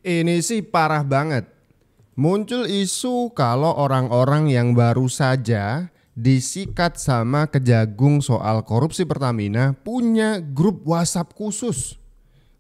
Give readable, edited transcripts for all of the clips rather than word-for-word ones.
Ini sih parah banget. Muncul isu kalau orang-orang yang baru saja disikat sama Kejagung soal korupsi Pertamina punya grup WhatsApp khusus.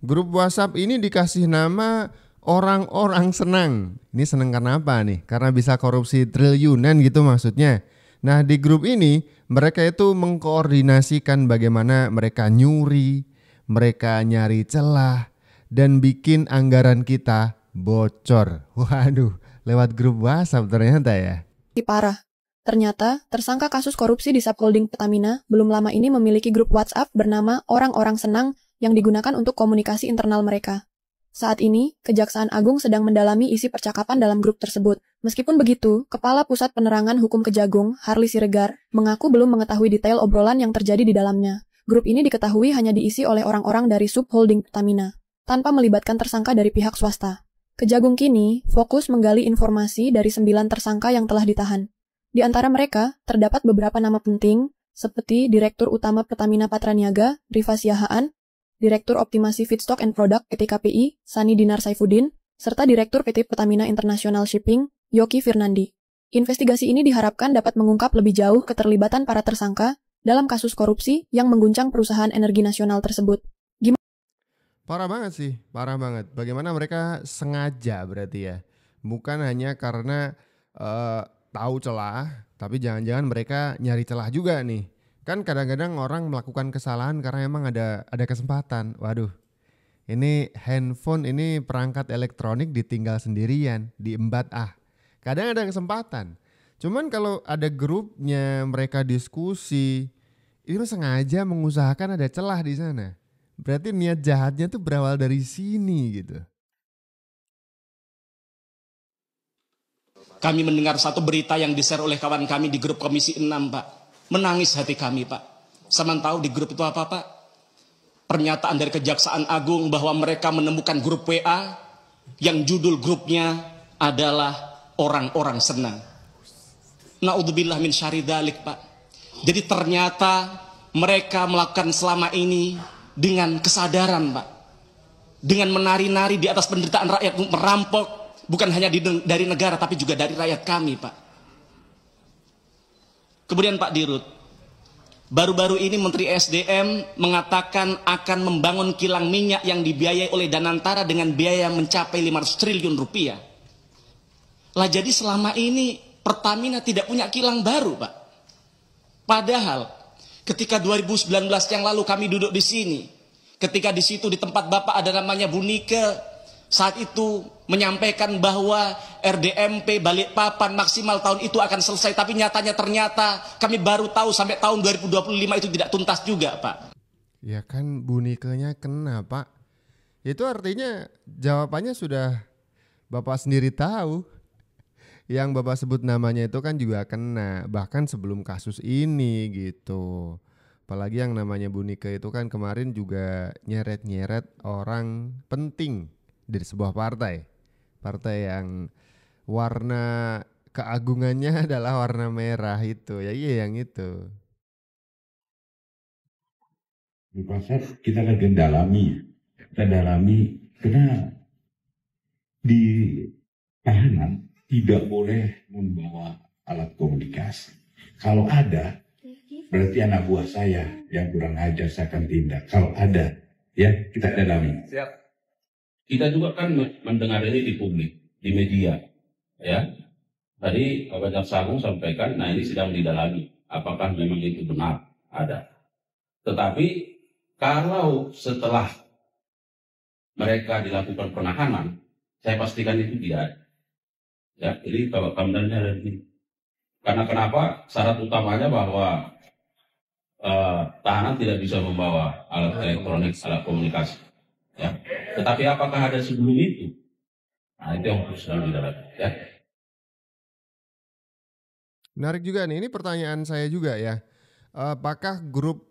Grup WhatsApp ini dikasih nama orang-orang senang. Ini seneng karena apa nih? Karena bisa korupsi triliunan gitu maksudnya. Nah di grup ini mereka itu mengkoordinasikan bagaimana mereka nyuri, mereka nyari celah, dan bikin anggaran kita bocor. Waduh, lewat grup WhatsApp ternyata ya. Parah. Ternyata, tersangka kasus korupsi di subholding Pertamina belum lama ini memiliki grup WhatsApp bernama Orang-Orang Senang yang digunakan untuk komunikasi internal mereka. Saat ini, Kejaksaan Agung sedang mendalami isi percakapan dalam grup tersebut. Meskipun begitu, Kepala Pusat Penerangan Hukum Kejagung, Harli Siregar, mengaku belum mengetahui detail obrolan yang terjadi di dalamnya. Grup ini diketahui hanya diisi oleh orang-orang dari subholding Pertamina, tanpa melibatkan tersangka dari pihak swasta. Kejagung kini fokus menggali informasi dari 9 tersangka yang telah ditahan. Di antara mereka, terdapat beberapa nama penting, seperti Direktur Utama Pertamina Patraniaga, Rifa Siahaan, Direktur Optimasi Feedstock and Product PT KPI, Sani Dinar Saifuddin, serta Direktur PT Pertamina International Shipping, Yoki Firnandi. Investigasi ini diharapkan dapat mengungkap lebih jauh keterlibatan para tersangka dalam kasus korupsi yang mengguncang perusahaan energi nasional tersebut. Parah banget sih, parah banget. Bagaimana mereka sengaja berarti ya. Bukan hanya karena eh, tahu celah, tapi jangan-jangan mereka nyari celah juga nih. Kan kadang-kadang orang melakukan kesalahan karena emang ada kesempatan. Waduh, ini handphone, ini perangkat elektronik ditinggal sendirian, diembat ah. Kadang ada kesempatan. Cuman kalau ada grupnya mereka diskusi, itu sengaja mengusahakan ada celah di sana. Berarti niat jahatnya tuh berawal dari sini gitu. Kami mendengar satu berita yang di-share oleh kawan kami di grup Komisi 6, Pak. Menangis hati kami, Pak. Saman tahu di grup itu apa, Pak? Pernyataan dari Kejaksaan Agung bahwa mereka menemukan grup WA yang judul grupnya adalah Orang-Orang Senang. Na'udzubillah min syarri dzalik, Pak. Jadi ternyata mereka melakukan selama ini dengan kesadaran, Pak. Dengan menari-nari di atas penderitaan rakyat, merampok bukan hanya dari negara tapi juga dari rakyat kami, Pak. Kemudian Pak Dirut, baru-baru ini Menteri SDM mengatakan akan membangun kilang minyak yang dibiayai oleh Danantara dengan biaya mencapai 500 triliun rupiah. Lah jadi selama ini Pertamina tidak punya kilang baru, Pak. Padahal ketika 2019 yang lalu kami duduk di sini, ketika di situ di tempat Bapak ada namanya Bu Nike, saat itu menyampaikan bahwa RDMP Balikpapan maksimal tahun itu akan selesai, tapi ternyata kami baru tahu sampai tahun 2025 itu tidak tuntas juga, Pak. Ya kan Bu Nikenya kena, Pak. Itu artinya jawabannya sudah Bapak sendiri tahu. Yang Bapak sebut namanya itu kan juga kena, bahkan sebelum kasus ini gitu. Apalagi yang namanya Bu Nike itu kan kemarin juga nyeret-nyeret orang penting dari sebuah partai. Partai yang warna keagungannya adalah warna merah itu. Ya iya yang itu. Di pasar kita akan dalami, karena di tahanan tidak boleh membawa alat komunikasi. Kalau ada, berarti anak buah saya yang kurang ajar saya akan tindak. Kalau ada, ya kita dalami. Siap. Kita juga kan mendengar ini di publik, di media, ya. Tadi Bapak Jaksa Agung sampaikan, nah ini sedang didalami. Apakah memang itu benar? Ada. Tetapi kalau setelah mereka dilakukan penahanan, saya pastikan itu tidak ada. Ya, jadi Bapak Kamdannya ada di sini. Karena kenapa? Syarat utamanya bahwa tahanan tidak bisa membawa alat elektronik, alat komunikasi. Ya. Tetapi apakah ada sebelum itu? Nah, itu yang harus didalami. Ya. Menarik juga nih, ini pertanyaan saya juga ya. Apakah grup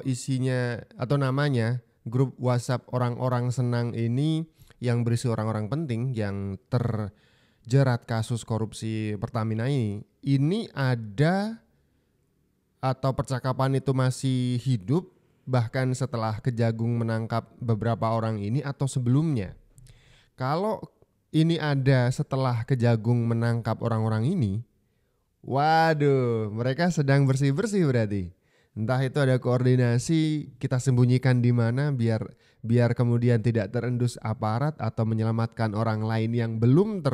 isinya atau namanya grup WhatsApp Orang-Orang Senang ini yang berisi orang-orang penting yang terjerat kasus korupsi Pertamina ini ada atau percakapan itu masih hidup bahkan setelah Kejagung menangkap beberapa orang ini atau sebelumnya? Kalau ini ada setelah Kejagung menangkap orang-orang ini, waduh, mereka sedang bersih-bersih berarti. Entah itu ada koordinasi kita sembunyikan di mana biar kemudian tidak terendus aparat atau menyelamatkan orang lain yang belum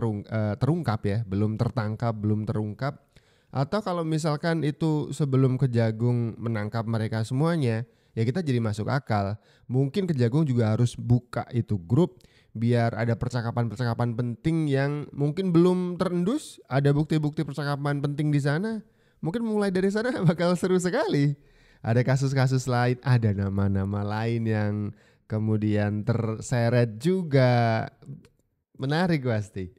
terungkap ya, belum tertangkap, belum terungkap. Atau kalau misalkan itu sebelum Kejagung menangkap mereka semuanya, ya kita jadi masuk akal. Mungkin Kejagung juga harus buka itu grup biar ada percakapan-percakapan penting yang mungkin belum terendus, ada bukti-bukti percakapan penting di sana. Mungkin mulai dari sana bakal seru sekali. Ada kasus-kasus lain, ada nama-nama lain yang kemudian terseret juga. Menarik pasti.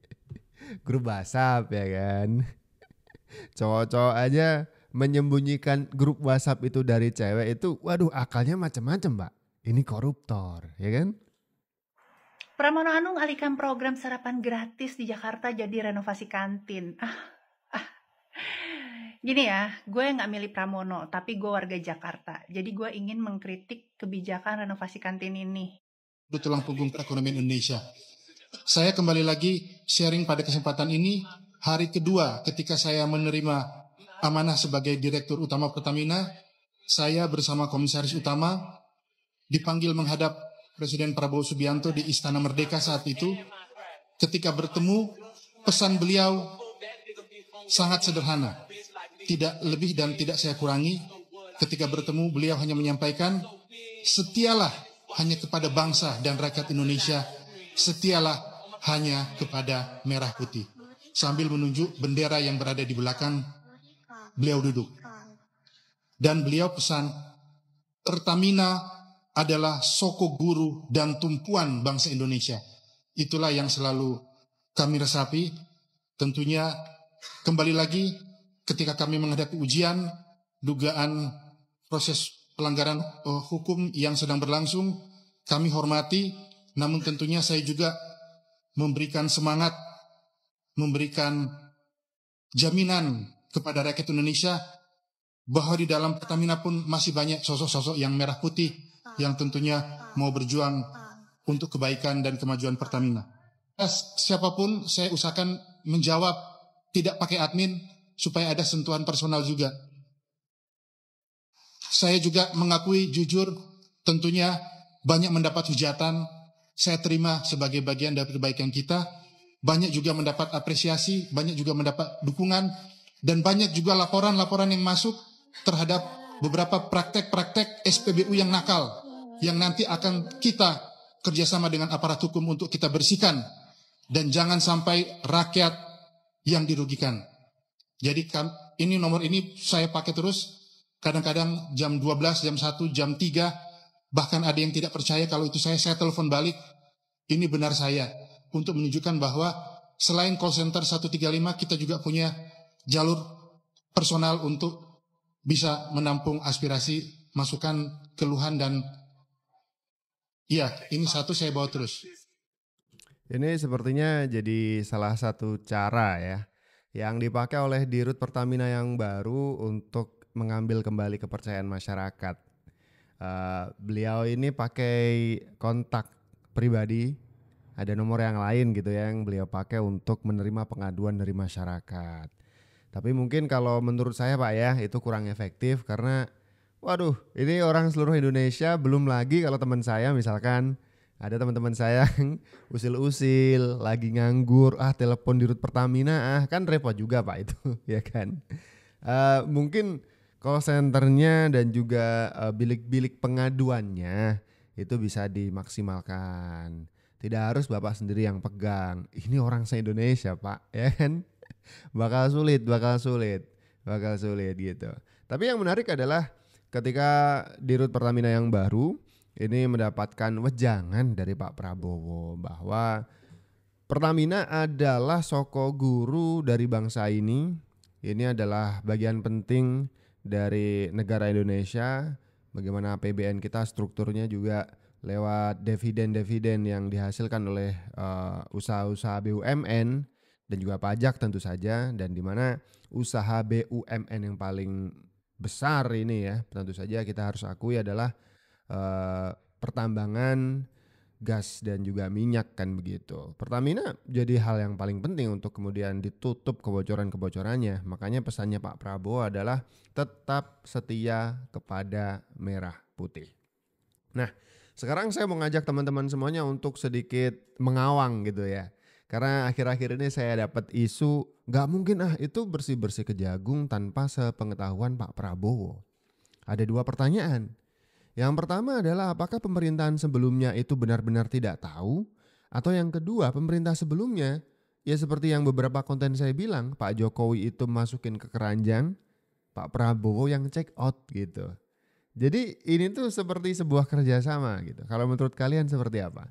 Grup WhatsApp ya kan. Cowok-cowok aja menyembunyikan grup WhatsApp itu dari cewek itu, waduh akalnya macam-macam, Mbak. Ini koruptor, ya kan? Pramono Anung alihkan program sarapan gratis di Jakarta jadi renovasi kantin. Gini ya, gue nggak milih Pramono, tapi gue warga Jakarta. Jadi gue ingin mengkritik kebijakan renovasi kantin ini. Tulang punggung perekonomian Indonesia. Saya kembali lagi sharing pada kesempatan ini, hari kedua ketika saya menerima amanah sebagai Direktur Utama Pertamina, saya bersama Komisaris Utama dipanggil menghadap Presiden Prabowo Subianto di Istana Merdeka saat itu. Ketika bertemu, pesan beliau sangat sederhana. Tidak lebih dan tidak saya kurangi. Ketika bertemu, beliau hanya menyampaikan, setialah hanya kepada bangsa dan rakyat Indonesia, setialah hanya kepada merah putih. Sambil menunjuk bendera yang berada di belakang, beliau duduk. Dan beliau pesan, Pertamina adalah soko guru dan tumpuan bangsa Indonesia. Itulah yang selalu kami resapi. Tentunya kembali lagi, ketika kami menghadapi ujian, dugaan proses pelanggaran hukum yang sedang berlangsung, kami hormati, namun tentunya saya juga memberikan semangat, memberikan jaminan kepada rakyat Indonesia bahwa di dalam Pertamina pun masih banyak sosok-sosok yang merah putih yang tentunya mau berjuang untuk kebaikan dan kemajuan Pertamina. Siapapun saya usahakan menjawab tidak pakai admin, supaya ada sentuhan personal juga. Saya juga mengakui jujur, tentunya banyak mendapat hujatan, saya terima sebagai bagian dari perbaikan kita, banyak juga mendapat apresiasi, banyak juga mendapat dukungan, dan banyak juga laporan-laporan yang masuk terhadap beberapa praktek-praktek SPBU yang nakal, yang nanti akan kita kerjasama dengan aparat hukum untuk kita bersihkan, dan jangan sampai rakyat yang dirugikan. Jadi ini nomor ini saya pakai terus, kadang-kadang jam 12, jam 1, jam 3, bahkan ada yang tidak percaya kalau itu saya telepon balik, ini benar saya, untuk menunjukkan bahwa selain call center 135, kita juga punya jalur personal untuk bisa menampung aspirasi, masukan, keluhan, dan iya, ini satu saya bawa terus. Ini sepertinya jadi salah satu cara ya yang dipakai oleh Dirut Pertamina yang baru untuk mengambil kembali kepercayaan masyarakat. Beliau ini pakai kontak pribadi, ada nomor yang lain gitu ya yang beliau pakai untuk menerima pengaduan dari masyarakat. Tapi mungkin kalau menurut saya Pak ya itu kurang efektif karena waduh ini orang seluruh Indonesia, belum lagi kalau teman saya misalkan ada teman-teman saya yang usil-usil, lagi nganggur, telepon Dirut Pertamina, kan repot juga Pak itu, ya kan. Mungkin call centernya dan juga bilik-bilik pengaduannya itu bisa dimaksimalkan. Tidak harus Bapak sendiri yang pegang. Ini orang se-Indonesia Pak, ya kan. Bakal sulit gitu. Tapi yang menarik adalah ketika Dirut Pertamina yang baru ini mendapatkan wejangan dari Pak Prabowo bahwa Pertamina adalah soko guru dari bangsa ini. Ini adalah bagian penting dari negara Indonesia. Bagaimana APBN kita strukturnya juga lewat dividen-dividen yang dihasilkan oleh usaha-usaha BUMN dan juga pajak tentu saja. Dan di mana usaha BUMN yang paling besar ini ya tentu saja kita harus akui adalah pertambangan gas dan juga minyak kan begitu. Pertamina jadi hal yang paling penting untuk kemudian ditutup kebocoran-kebocorannya. Makanya pesannya Pak Prabowo adalah tetap setia kepada merah putih. Nah, sekarang saya mau ngajak teman-teman semuanya untuk sedikit mengawang gitu ya. Karena akhir-akhir ini saya dapat isu gak mungkin itu bersih-bersih Kejagung tanpa sepengetahuan Pak Prabowo. Ada 2 pertanyaan. Yang pertama adalah apakah pemerintahan sebelumnya itu benar-benar tidak tahu? Atau yang kedua, pemerintah sebelumnya ya seperti yang beberapa konten saya bilang, Pak Jokowi itu masukin ke keranjang, Pak Prabowo yang check out gitu. Jadi ini tuh seperti sebuah kerjasama gitu. Kalau menurut kalian seperti apa?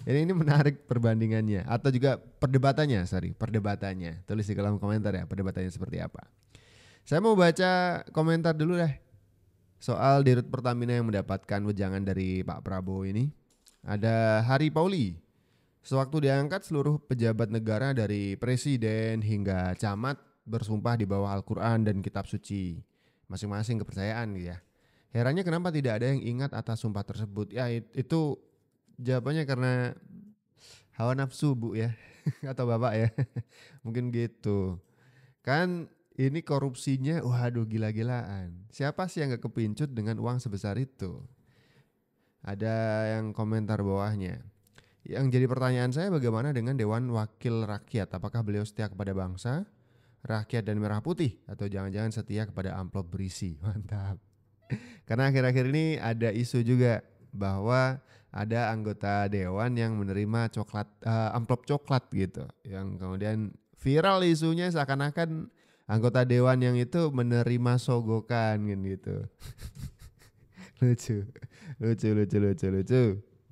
Ini menarik perbandingannya atau juga perdebatannya. Tulis di kolom komentar ya perdebatannya seperti apa. Saya mau baca komentar dulu deh. Soal Dirut Pertamina yang mendapatkan wejangan dari Pak Prabowo ini. Ada Hari Pauli. Sewaktu diangkat seluruh pejabat negara dari presiden hingga camat bersumpah di bawah Al-Quran dan kitab suci. Masing-masing kepercayaan gitu ya. Herannya kenapa tidak ada yang ingat atas sumpah tersebut. Ya itu jawabannya karena hawa nafsu Bu ya. Atau Bapak ya. Mungkin gitu. Kan ini korupsinya waduh gila-gilaan. Siapa sih yang gak kepincut dengan uang sebesar itu? Ada yang komentar bawahnya. Yang jadi pertanyaan saya bagaimana dengan Dewan Wakil Rakyat? Apakah beliau setia kepada bangsa, rakyat dan merah putih? Atau jangan-jangan setia kepada amplop berisi? Mantap. Karena akhir-akhir ini ada isu juga bahwa ada anggota Dewan yang menerima amplop coklat gitu. Yang kemudian viral isunya seakan-akan anggota dewan yang itu menerima sogokan gitu. Lucu.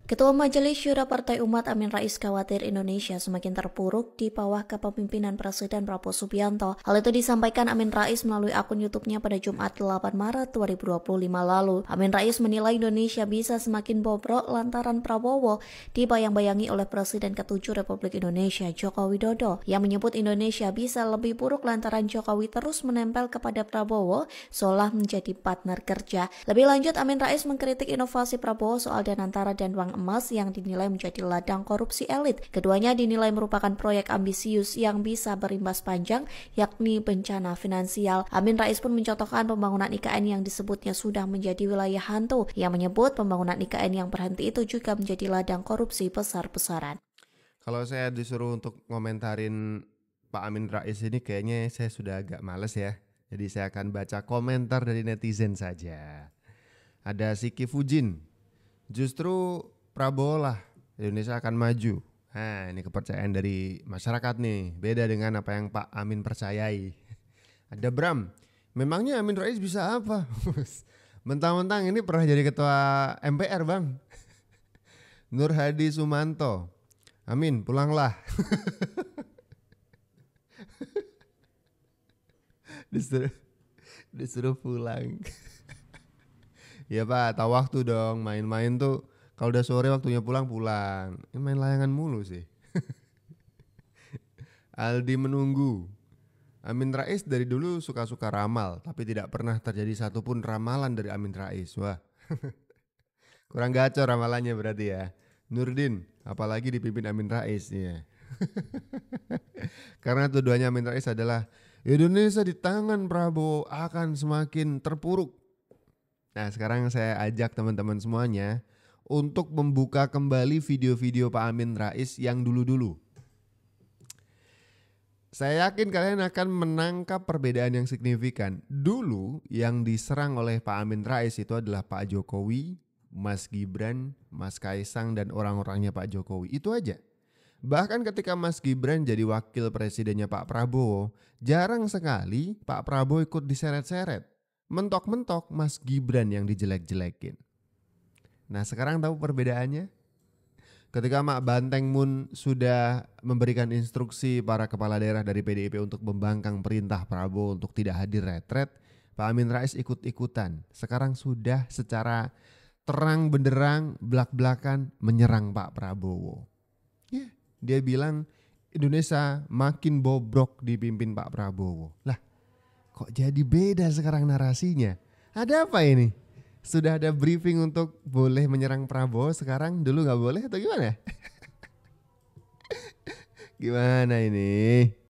Ketua Majelis Syura Partai Umat Amin Rais khawatir Indonesia semakin terpuruk di bawah kepemimpinan Presiden Prabowo Subianto. Hal itu disampaikan Amin Rais melalui akun YouTube-nya pada Jumat 8 Maret 2025 lalu. Amin Rais menilai Indonesia bisa semakin bobrok lantaran Prabowo dibayang-bayangi oleh Presiden ke-7 Republik Indonesia Joko Widodo yang menyebut Indonesia bisa lebih buruk lantaran Jokowi terus menempel kepada Prabowo seolah menjadi partner kerja. Lebih lanjut, Amin Rais mengkritik inovasi Prabowo soal Danantara dan uang emas yang dinilai menjadi ladang korupsi elit. Keduanya dinilai merupakan proyek ambisius yang bisa berimbas panjang, yakni bencana finansial. Amin Rais pun mencontohkan pembangunan IKN yang disebutnya sudah menjadi wilayah hantu. Yang menyebut pembangunan IKN yang berhenti itu juga menjadi ladang korupsi besar-besaran. Kalau saya disuruh untuk ngomentarin Pak Amin Rais ini kayaknya saya sudah agak males ya. Jadi saya akan baca komentar dari netizen saja. Ada Siki Fujin. Justru Prabowo lah Indonesia akan maju. Nah ini kepercayaan dari masyarakat nih. Beda dengan apa yang Pak Amin percayai. Ada Bram. Memangnya Amin Rais bisa apa? Mentang-mentang ini pernah jadi ketua MPR bang. Nur Hadi Sumanto. Amin pulanglah. Disuruh pulang. Ya Pak, tahu waktu dong. Main-main tuh kalau udah sore waktunya pulang. Ini main layangan mulu sih. Aldi menunggu. Amin Rais dari dulu suka-suka ramal, tapi tidak pernah terjadi satupun ramalan dari Amin Rais. Wah, kurang gacor ramalannya berarti ya. Nurdin, apalagi dipimpin Amin Rais ya. Karena tuduhannya Amin Rais adalah Indonesia di tangan Prabowo akan semakin terpuruk. Nah sekarang saya ajak teman-teman semuanya untuk membuka kembali video-video Pak Amin Rais yang dulu-dulu. Saya yakin kalian akan menangkap perbedaan yang signifikan. Dulu yang diserang oleh Pak Amin Rais itu adalah Pak Jokowi, Mas Gibran, Mas Kaisang dan orang-orangnya Pak Jokowi. Itu aja. Bahkan ketika Mas Gibran jadi wakil presidennya Pak Prabowo, jarang sekali Pak Prabowo ikut diseret-seret. Mentok-mentok Mas Gibran yang dijelek-jelekin. Nah sekarang tahu perbedaannya? Ketika Mak Banteng Mun sudah memberikan instruksi para kepala daerah dari PDIP untuk membangkang perintah Prabowo untuk tidak hadir retret, Pak Amin Rais ikut-ikutan. Sekarang sudah secara terang benderang belak-belakan menyerang Pak Prabowo. Ya, dia bilang Indonesia makin bobrok dipimpin Pak Prabowo. Lah, kok jadi beda sekarang narasinya? Ada apa ini? sudah ada briefing untuk boleh menyerang Prabowo, sekarang dulu nggak boleh atau gimana? Gimana ini?